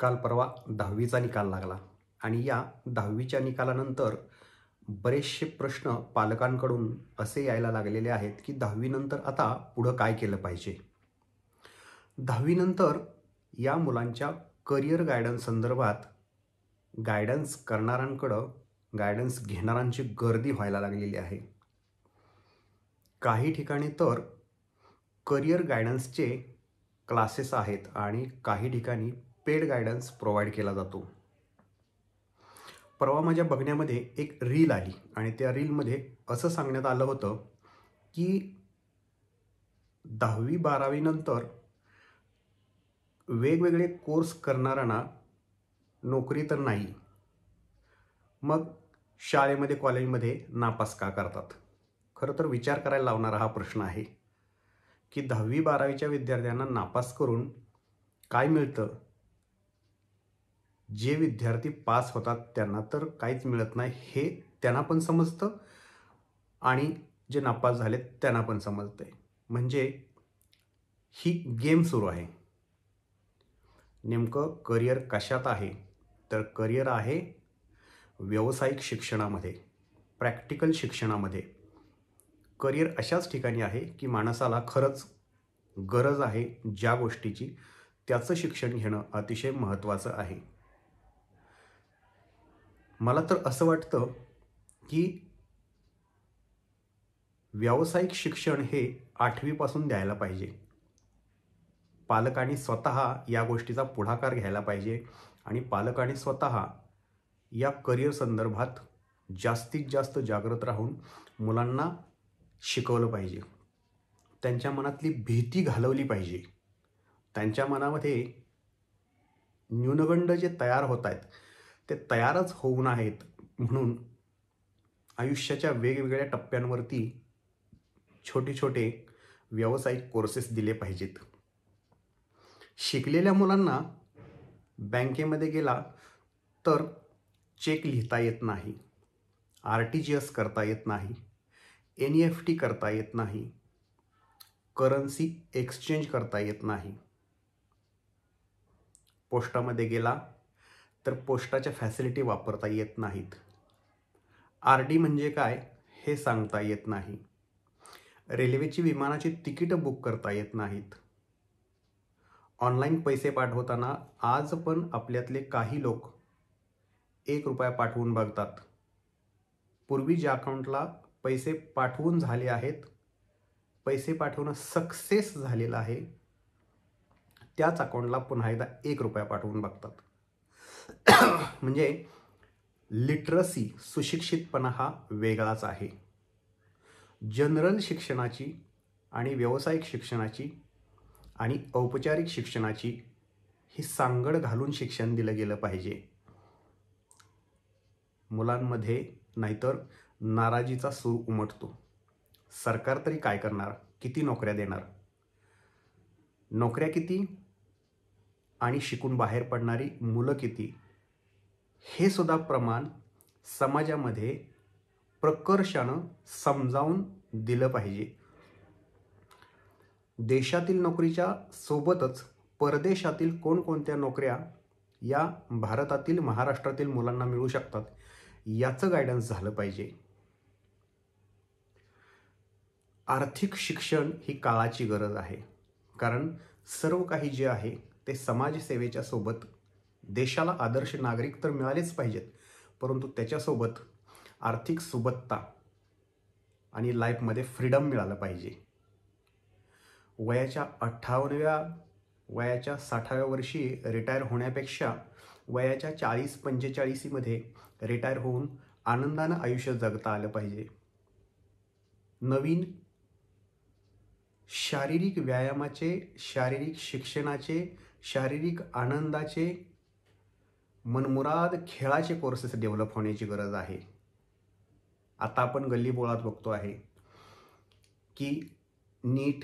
काल परवा 10वीचा निकाल लागला आणि या 10वीच्या निकालानंतर बरेचसे प्रश्न पालकांकडून असे यायला लागलेले आहेत की 10वी नंतर आता पुढं काय केलं पाहिजे. 10वी नंतर या मुलांच्या करिअर गायडन्स संदर्भात गायडन्स करणाऱ्यांकडं गायडन्स घेणाऱ्यांची गर्दी व्हायला लागलेली आहे. काही ठिकाणी तर करिअर गायडन्सचे क्लासेस आहेत आणि काही ठिकाणी पेड गायडन्स प्रोव्हाइड केला जातो. परवा माझ्या बघण्यामध्ये एक रील आली आणि त्या रीलमध्ये असं सांगण्यात आलं होतं की 10वी-12वी नंतर वेगवेगळे कोर्स करणाऱ्यांना नोकरी तर नाही, मग शाळेमध्ये कॉलेजमध्ये नापास का करतात. खरं तर विचार करायला लावणारा हा प्रश्न आहे की 10वी-12वीच्या विद्यार्थ्यांना नापास करून काय मिळतं. जे विद्यार्थी पास होतात त्यांना तर काहीच मिळत नाही हे त्यांना पण समजतं आणि जे नापास झालेत त्यांना पण समजतंय. म्हणजे ही गेम सुरू आहे. नेमकं करिअर कशात आहे तर करिअर आहे व्यावसायिक शिक्षणामध्ये, प्रॅक्टिकल शिक्षणामध्ये. करिअर अशाच ठिकाणी आहे की माणसाला खरंच गरज आहे ज्या गोष्टीची त्याचं शिक्षण घेणं अतिशय महत्त्वाचं आहे. मला तर असं वाटतं की व्यावसायिक शिक्षण हे 8वीपासून द्यायला पाहिजे. पालकांनी स्वतः या गोष्टीचा पुढाकार घ्यायला पाहिजे आणि पालकांनी स्वतः या करिअर संदर्भात जास्तीत जास्त जागृत राहून मुलांना शिकवलं पाहिजे. त्यांच्या मनातली भीती घालवली पाहिजे. त्यांच्या मनामध्ये न्यूनगंड जे तयार होत आहेत ते तयारच होऊन आहेत म्हणून आयुष्याच्या वेगवेगळ्या टप्प्यांवरती छोटे छोटे व्यावसायिक कोर्सेस दिले पाहिजेत. शिकलेल्या मुलांना बँकेमध्ये गेला तर चेक लिहिता येत नाही, RTGS करता येत नाही, NEFT करता येत नाही, करन्सी एक्सचेंज करता येत नाही. पोस्टामध्ये गेला तर पोस्टाच्या फॅसिलिटी वापरता येत नाहीत. RD म्हणजे काय हे सांगता येत नाही. रेल्वेची विमानाची तिकीटं बुक करता येत नाहीत. ऑनलाईन पैसे पाठवताना आज पण आपल्यातले काही लोक ₹1 पाठवून बघतात. पूर्वी ज्या अकाउंटला पैसे पाठवून झाले आहेत, पैसे पाठवणं सक्सेस झालेलं आहे, त्याच अकाउंटला पुन्हा एकदा ₹1 पाठवून बघतात. म्हणजे लिटरसी, सुशिक्षितपणा हा वेगळाच आहे. जनरल शिक्षणाची आणि व्यावसायिक शिक्षणाची आणि औपचारिक शिक्षणाची ही सांगड घालून शिक्षण दिलं गेलं पाहिजे. मुलांमध्ये नाहीतर नाराजीचा सूर उमटतो. सरकार तरी काय करणार, किती नोकऱ्या देणार, नोकऱ्या किती आणि शिकून बाहेर पडणारी मुलं किती हे सुद्धा प्रमाण समाजामध्ये प्रकर्षानं समजावून दिलं पाहिजे. देशातील नोकरीच्या सोबतच परदेशातील कोणकोणत्या नोकऱ्या या भारतातील, महाराष्ट्रातील मुलांना मिळू शकतात याचं गायडन्स झालं पाहिजे. आर्थिक शिक्षण ही काळाची गरज आहे. कारण सर्व काही जे आहे ते समाजसेवेच्या सोबत देशाला आदर्श नागरिक तर मिळालेच पाहिजेत, परंतु त्याच्यासोबत आर्थिक सुबत्ता आणि लाईफमध्ये फ्रीडम मिळालं पाहिजे. वयाच्या 58व्या, वयाच्या 60व्या वर्षी रिटायर होण्यापेक्षा वयाच्या 40-45मध्ये रिटायर होऊन आनंदानं आयुष्य जगता आलं पाहिजे. नवीन शारीरिक व्यायामाचे, शारीरिक शिक्षणाचे, शारीरिक आनंदाचे, मनमुराद खेळाचे कोर्सेस डेव्हलप होण्याची गरज आहे. आता आपण गल्लीबोळात बघतो आहे की नीट,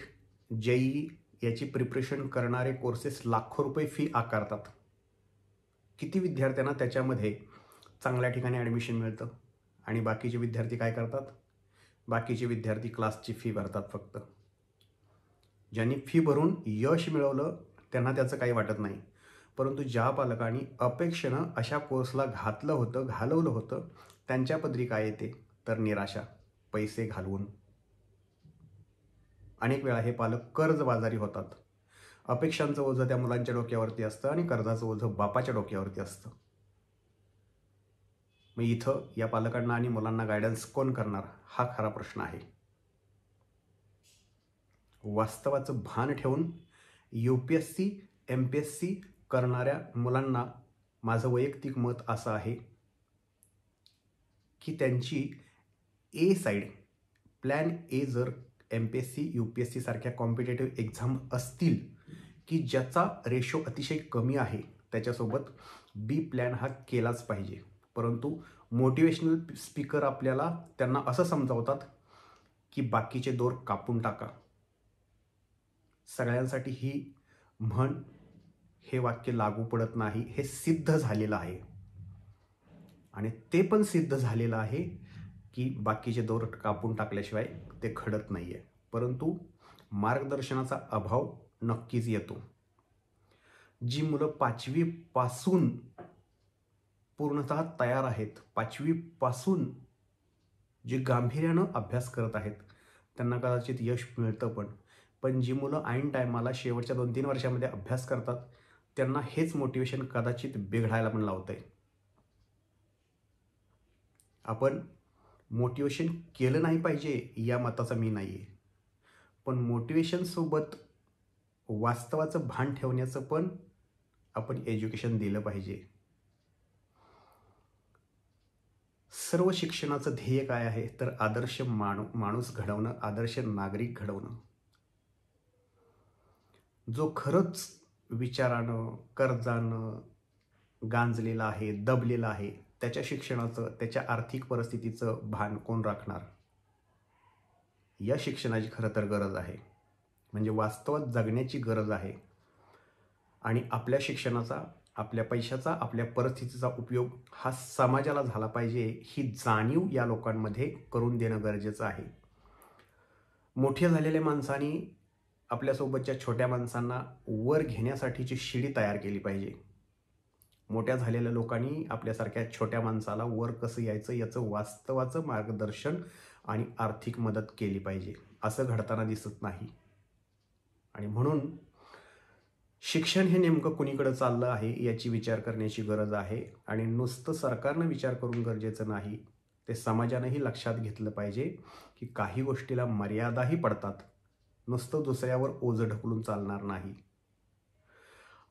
JEE याची प्रिपरेशन करणारे कोर्सेस लाखो रुपये फी आकारतात. किती विद्यार्थ्यांना त्याच्यामध्ये चांगल्या ठिकाणी ॲडमिशन मिळतं आणि बाकीचे विद्यार्थी काय करतात? बाकीचे विद्यार्थी क्लासची फी भरतात फक्त. ज्यांनी फी भरून यश मिळवलं त्यांना त्याचं काही वाटत नाही, परंतु ज्या पालकांनी अपेक्षेनं अशा कोर्सला घालवलं होतं त्यांच्या पदरी काय येते तर निराशा, पैसे घालवून. अनेक वेळा हे पालक कर्जबाजारी होतात. अपेक्षांचं ओझं त्या मुलांच्या डोक्यावरती असतं आणि कर्जाचं ओझं बापाच्या डोक्यावरती असतं. मग इथं या पालकांना आणि मुलांना गायडन्स कोण करणार हा खरा प्रश्न आहे. वास्तवाचं भान ठेवून UPSC MPSC करणाऱ्या मुलांना माझं वैयक्तिक मत असं आहे की त्यांची ए साईड प्लॅन ए जर MPSC UPSC सारख्या कॉम्पिटेटिव्ह एक्झाम असतील की ज्याचा रेशो अतिशय कमी आहे त्याच्यासोबत बी प्लॅन हा केलाच पाहिजे. परंतु मोटिवेशनल स्पीकर आपल्याला त्यांना असं समजावतात की बाकीचे दोर कापून टाका. सगळ्यांसाठी ही म्हण हे वाक्य लागू पडत नाही, हे सिद्ध झालेलं आहे. आणि ते पण सिद्ध झालेलं आहे की बाकीचे दोर कापून टाकल्याशिवाय ते घडत नाही आहे. परंतु मार्गदर्शनाचा अभाव नक्कीच येतो. जी मुलं 5वी पासून पूर्णतः तयार आहेत, 5वी पासून जे गांभीर्यानं अभ्यास करत आहेत त्यांना कदाचित यश मिळतं. पण जी मुलं ऐन टायमाला शेवटच्या 2-3 वर्षामध्ये अभ्यास करतात त्यांना हेच मोटिवेशन कदाचित बिघडायला पण लावतंय. आपण मोटिवेशन केलं नाही पाहिजे या मताचा मी नाही आहे, पण मोटिवेशनसोबत वास्तवाचं भान ठेवण्याचं पण आपण एज्युकेशन दिलं पाहिजे. सर्व शिक्षणाचं ध्येय काय आहे तर आदर्श माणूस घडवणं, आदर्श नागरिक घडवणं. जो खरंच विचारानं, कर्जानं गांजलेला आहे, दबलेला आहे, त्याच्या शिक्षणाचं, त्याच्या आर्थिक परिस्थितीचं भान कोण राखणार. या शिक्षणाची खरं तर गरज आहे. म्हणजे वास्तवात जगण्याची गरज आहे. आणि आपल्या शिक्षणाचा, आपल्या पैशाचा, आपल्या परिस्थितीचा उपयोग हा समाजाला झाला पाहिजे ही जाणीव या लोकांमध्ये करून देणं गरजेचं आहे. मोठे झालेल्या माणसांनी आपल्यासोबतच्या छोट्या माणसांना वर घेण्यासाठीची शिडी तयार केली पाहिजे. मोठ्या झालेल्या लोकांनी आपल्यासारख्या छोट्या माणसाला वर कसं यायचं याचं वास्तवाचं मार्गदर्शन आणि आर्थिक मदत केली पाहिजे. असं घडताना दिसत नाही. आणि म्हणून शिक्षण हे नेमकं कुणीकडे चाललं आहे याची विचार करण्याची गरज आहे. आणि नुसतं सरकारनं विचार करून गरजेचं नाही, ते समाजानंही लक्षात घेतलं पाहिजे की काही गोष्टीला मर्यादाही पडतात. नुसतं दुसऱ्यावर ओझं ढकलून चालणार नाही.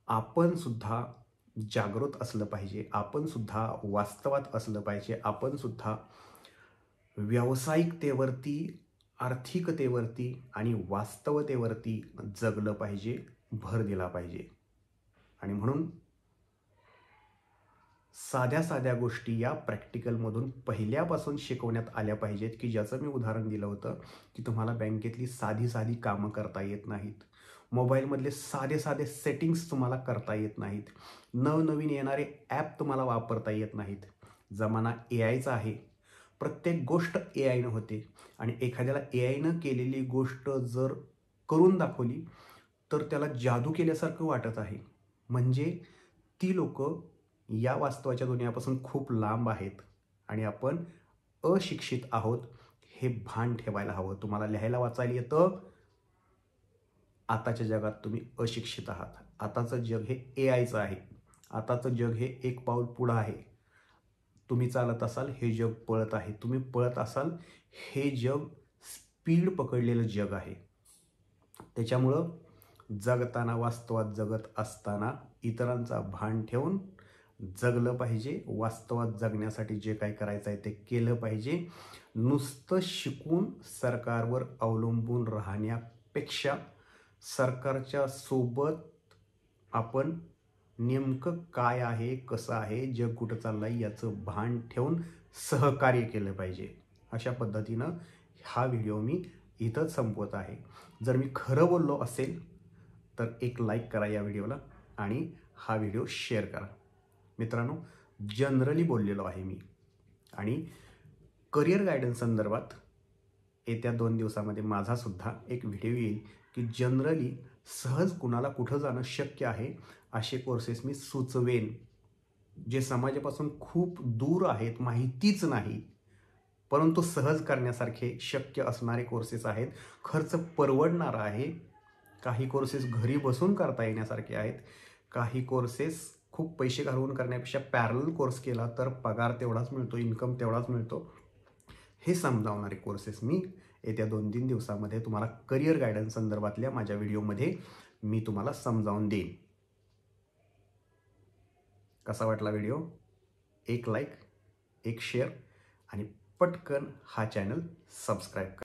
आपण सुद्धा जागृत असलं पाहिजे, आपण सुद्धा वास्तवात असलं पाहिजे, आपण सुद्धा व्यावसायिकतेवरती, आर्थिकतेवरती आणि वास्तवतेवरती जगलं पाहिजे, भर दिला पाहिजे. आणि म्हणून साध्या साध्या गोष्टी या प्रॅक्टिकलमधून पहिल्यापासून शिकवण्यात आल्या पाहिजेत की ज्याचं मी उदाहरण दिलं होतं की तुम्हाला बँकेतली साधी साधी कामं करता येत नाहीत, मोबाईलमधले साधे साधे सेटिंग्स तुम्हाला करता येत नाहीत, नवनवीन येणारे ॲप तुम्हाला वापरता येत नाहीत. जमाना AIचा आहे, प्रत्येक गोष्ट AIनं होते. आणि एखाद्याला AIनं केलेली गोष्ट जर करून दाखवली तर त्याला जादू केल्यासारखं वाटत आहे. म्हणजे ती लोक या वास्तवाच्या दुनियापासून खूप लांब आहेत आणि आपण अशिक्षित आहोत हे भान ठेवायला हवं. तुम्हाला लिहायला वाचायला येतं, आताच्या जगात तुम्ही अशिक्षित आहात. आताचं जग हे AIचं आहे. आताचं जग हे एक पाऊल पुढं आहे. तुम्ही चालत असाल हे जग पळत आहे, तुम्ही पळत असाल हे जग स्पीड पकडलेलं जग आहे. त्याच्यामुळं जगताना, वास्तवात जगत असताना इतरांचा भान ठेवून जगलं पाहिजे. वास्तवात जगण्यासाठी जे काही करायचं आहे ते केलं पाहिजे. नुसतं शिकून सरकारवर अवलंबून राहण्यापेक्षा सरकारच्या सोबत आपण नेमकं काय आहे, कसं आहे, जग कुठं चाललं आहे याचं भान ठेवून सहकार्य केलं पाहिजे. अशा पद्धतीनं हा व्हिडिओ मी इथंच संपवत आहे. जर मी खरं बोललो असेल तर एक लाईक करा या व्हिडिओला आणि हा व्हिडिओ शेअर करा. मित्रांनो, जनरली बोललेलो आहे मी. आणि करिअर गायडन्स संदर्भात येत्या 2 दिवसामध्ये माझा सुद्धा एक व्हिडिओ येईल की जनरली सहज कुणाला कुठं जाणं शक्य आहे असे कोर्सेस मी सुचवेन, जे समाजापासून खूप दूर आहेत, माहितीच नाही, परंतु सहज करण्यासारखे शक्य असणारे कोर्सेस आहेत. खर्च परवडणारा आहे. काही कोर्सेस घरी बसून करता येण्यासारखे आहेत. काही कोर्सेस खूप पैसे घालवून करण्यापेक्षा पॅरलल कोर्स केला तर पगार तेवढाच मिळतो, इन्कम तेवढाच मिळतो. हे समजावणारे कोर्सेस मी येत्या 2-3 दिवसामध्ये तुम्हाला करिअर गायडन्स संदर्भातल्या माझ्या व्हिडिओमध्ये मी तुम्हाला समजावून देईन. कसा वाटला व्हिडिओ? एक लाईक, एक शेअर आणि पटकन हा चॅनल सबस्क्राईब करा.